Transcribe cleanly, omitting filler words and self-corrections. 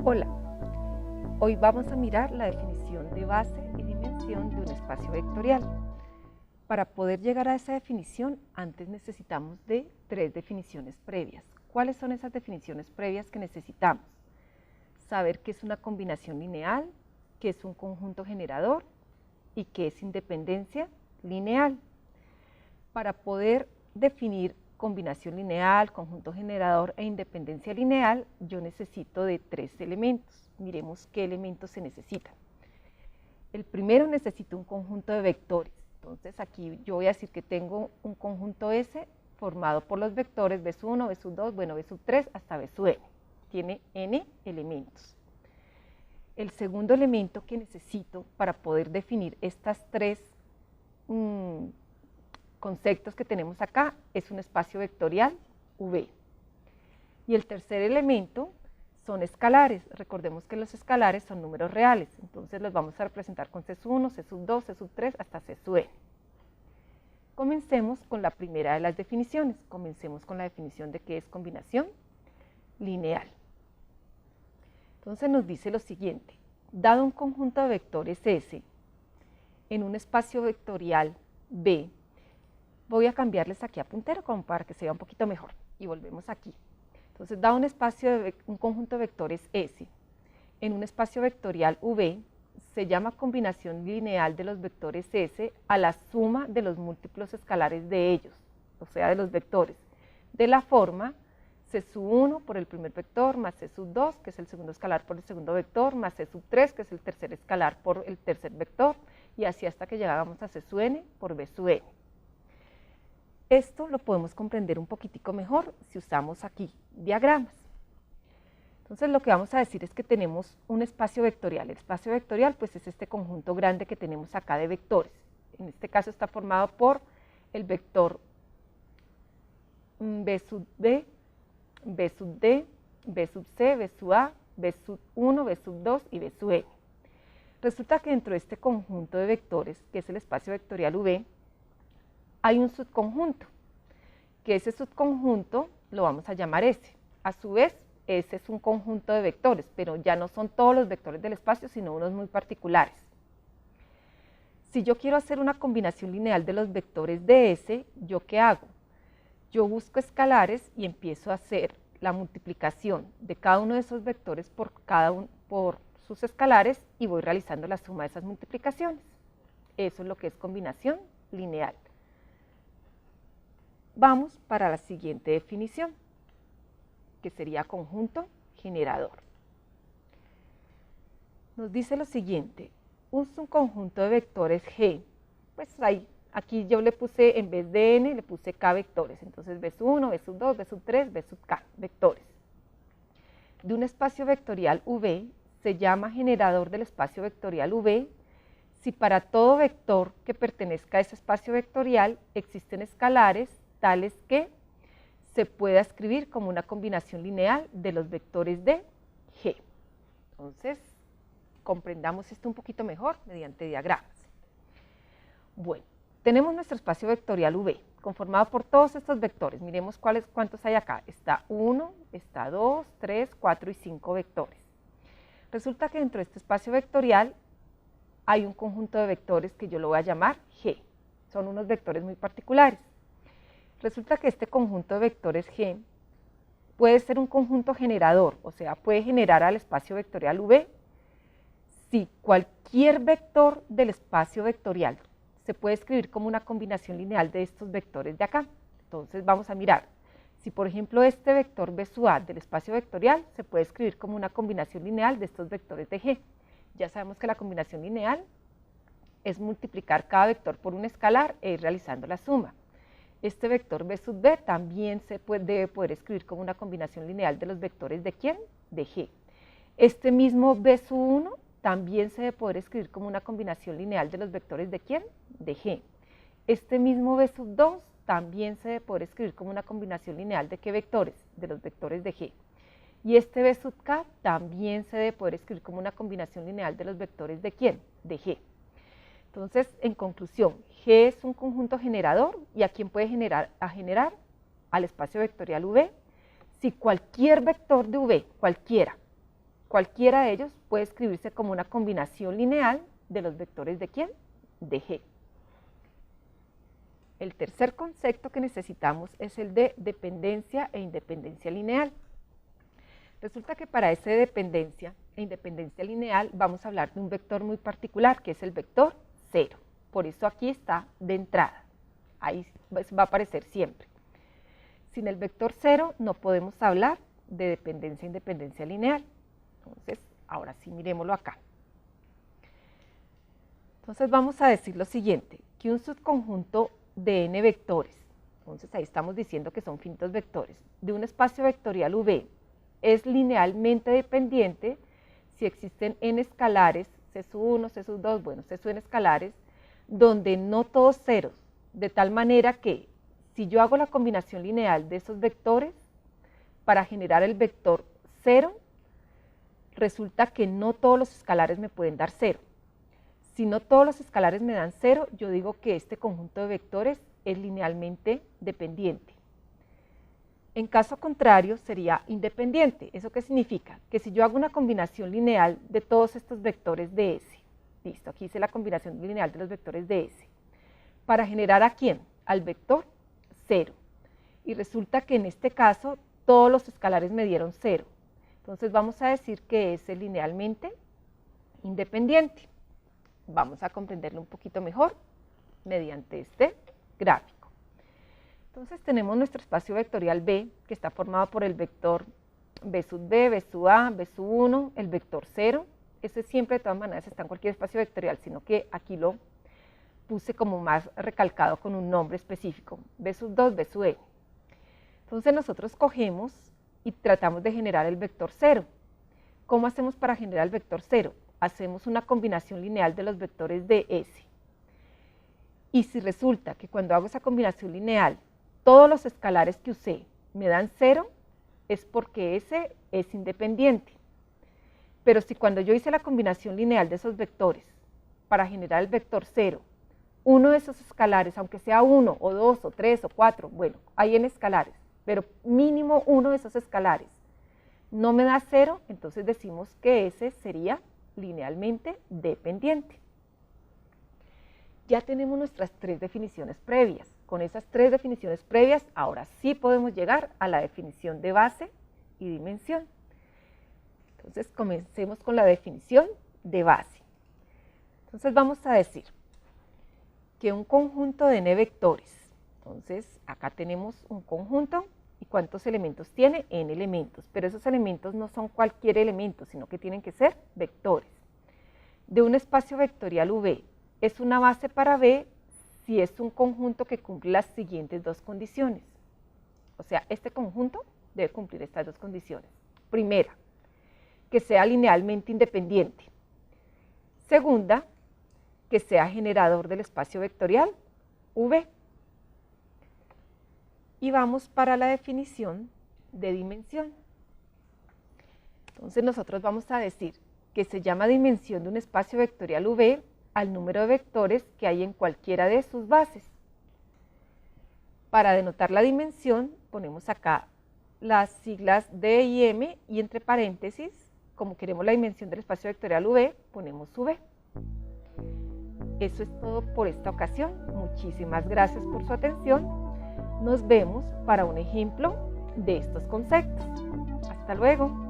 Hola, hoy vamos a mirar la definición de base y dimensión de un espacio vectorial. Para poder llegar a esa definición, antes necesitamos de 3 definiciones previas. ¿Cuáles son esas definiciones previas que necesitamos? Saber qué es una combinación lineal, qué es un conjunto generador y qué es independencia lineal. Para poder definir combinación lineal, conjunto generador e independencia lineal, yo necesito de 3 elementos. Miremos qué elementos se necesitan. El primero, necesito un conjunto de vectores. Entonces aquí yo voy a decir que tengo un conjunto S formado por los vectores B1, B2, bueno, B3 hasta Bn. Tiene n elementos. El segundo elemento que necesito para poder definir estas 3 conceptos que tenemos acá es un espacio vectorial V. Y el tercer elemento son escalares. Recordemos que los escalares son números reales, entonces los vamos a representar con C1, C2, C3 hasta Cn. Comencemos con la primera de las definiciones. Comencemos con la definición de qué es combinación lineal. Entonces nos dice lo siguiente: dado un conjunto de vectores S en un espacio vectorial V, voy a cambiarles aquí a puntero como para que se vea un poquito mejor, y volvemos aquí. Entonces, dado un conjunto de vectores S en un espacio vectorial V, se llama combinación lineal de los vectores S a la suma de los múltiplos escalares de ellos, o sea, de los vectores, de la forma C1 por el primer vector más C2, que es el segundo escalar por el segundo vector, más C3, que es el tercer escalar por el tercer vector, y así hasta que llegamos a Cn por Bn. Esto lo podemos comprender un poquitico mejor si usamos aquí diagramas. Entonces lo que vamos a decir es que tenemos un espacio vectorial. El espacio vectorial pues es este conjunto grande que tenemos acá de vectores. En este caso está formado por el vector B sub B, B sub D, B sub C, B sub A, B sub 1, B sub 2 y B sub N. Resulta que dentro de este conjunto de vectores, que es el espacio vectorial V, hay un subconjunto, que ese subconjunto lo vamos a llamar S. A su vez, S es un conjunto de vectores, pero ya no son todos los vectores del espacio, sino unos muy particulares. Si yo quiero hacer una combinación lineal de los vectores de S, ¿yo qué hago? Yo busco escalares y empiezo a hacer la multiplicación de cada uno de esos vectores por sus escalares y voy realizando la suma de esas multiplicaciones. Eso es lo que es combinación lineal. Vamos para la siguiente definición, que sería conjunto generador. Nos dice lo siguiente: uso un conjunto de vectores G, pues aquí yo le puse, en vez de n, le puse k vectores, entonces B1, B2, B3, Bk vectores. De un espacio vectorial V, se llama generador del espacio vectorial V si para todo vector que pertenezca a ese espacio vectorial existen escalares tales que se pueda escribir como una combinación lineal de los vectores de G. Entonces, comprendamos esto un poquito mejor mediante diagramas. Bueno, tenemos nuestro espacio vectorial V, conformado por todos estos vectores. Miremos cuántos hay acá. Está 1, está 2, 3, 4 y 5 vectores. Resulta que dentro de este espacio vectorial hay un conjunto de vectores que yo lo voy a llamar G. Son unos vectores muy particulares. Resulta que este conjunto de vectores G puede ser un conjunto generador, o sea, puede generar al espacio vectorial V si cualquier vector del espacio vectorial se puede escribir como una combinación lineal de estos vectores de acá. Entonces vamos a mirar, si por ejemplo este vector B sub A del espacio vectorial se puede escribir como una combinación lineal de estos vectores de G. Ya sabemos que la combinación lineal es multiplicar cada vector por un escalar e ir realizando la suma. Este vector B sub B también debe poder escribir como una combinación lineal de los vectores de ¿quién? De G. Este mismo B sub 1 también se debe poder escribir como una combinación lineal de los vectores de ¿quién? De G. Este mismo B sub 2 también se debe poder escribir como una combinación lineal de ¿qué vectores? De los vectores de G. Y este B sub K también se debe poder escribir como una combinación lineal de los vectores de ¿quién? De G. Entonces, en conclusión, G es un conjunto generador. ¿Y a quién puede generar? Al espacio vectorial V. Si cualquier vector de V, cualquiera de ellos puede escribirse como una combinación lineal de los vectores de ¿quién? De G. El tercer concepto que necesitamos es el de dependencia e independencia lineal. Resulta que para esa dependencia e independencia lineal vamos a hablar de un vector muy particular, que es el vector 0. Por eso aquí está de entrada. Ahí va a aparecer siempre. Sin el vector 0 no podemos hablar de dependencia e independencia lineal. Entonces, ahora sí, miremoslo acá. Entonces vamos a decir lo siguiente, que un subconjunto de n vectores, entonces ahí estamos diciendo que son finitos vectores, de un espacio vectorial V es linealmente dependiente si existen n escalares, C sub 1, C sub 2, bueno, C sub n escalares, donde no todos ceros, de tal manera que si yo hago la combinación lineal de esos vectores para generar el vector 0, resulta que no todos los escalares me pueden dar 0. Si no todos los escalares me dan 0, yo digo que este conjunto de vectores es linealmente dependiente. En caso contrario, sería independiente. ¿Eso qué significa? Que si yo hago una combinación lineal de todos estos vectores de S, listo, aquí hice la combinación lineal de los vectores de S, para generar ¿a quién? Al vector 0. Y resulta que en este caso todos los escalares me dieron 0. Entonces vamos a decir que es linealmente independiente. Vamos a comprenderlo un poquito mejor mediante este gráfico. Entonces tenemos nuestro espacio vectorial B, que está formado por el vector B sub B, B sub A, B sub 1, el vector 0. Ese siempre de todas maneras está en cualquier espacio vectorial, sino que aquí lo puse como más recalcado con un nombre específico, B sub 2, B sub N. Entonces nosotros cogemos y tratamos de generar el vector 0. ¿Cómo hacemos para generar el vector 0? Hacemos una combinación lineal de los vectores de S. Y si resulta que cuando hago esa combinación lineal, todos los escalares que usé me dan 0, es porque S es independiente. Pero si cuando yo hice la combinación lineal de esos vectores para generar el vector 0, uno de esos escalares, aunque sea 1 o 2 o 3 o 4, bueno, hay en escalares, pero mínimo uno de esos escalares no me da 0, entonces decimos que ese sería linealmente dependiente. Ya tenemos nuestras 3 definiciones previas. Con esas 3 definiciones previas, ahora sí podemos llegar a la definición de base y dimensión. Entonces, comencemos con la definición de base. Entonces, vamos a decir que un conjunto de n vectores, entonces, acá tenemos un conjunto, ¿y cuántos elementos tiene? N elementos, pero esos elementos no son cualquier elemento, sino que tienen que ser vectores. De un espacio vectorial V, es una base para V si es un conjunto que cumple las siguientes 2 condiciones. O sea, este conjunto debe cumplir estas 2 condiciones. Primera, que sea linealmente independiente. Segunda, que sea generador del espacio vectorial V. Y vamos para la definición de dimensión. Entonces nosotros vamos a decir que se llama dimensión de un espacio vectorial V al número de vectores que hay en cualquiera de sus bases. Para denotar la dimensión ponemos acá las siglas D y M y entre paréntesis, como queremos la dimensión del espacio vectorial V, ponemos V. Eso es todo por esta ocasión. Muchísimas gracias por su atención. Nos vemos para un ejemplo de estos conceptos. Hasta luego.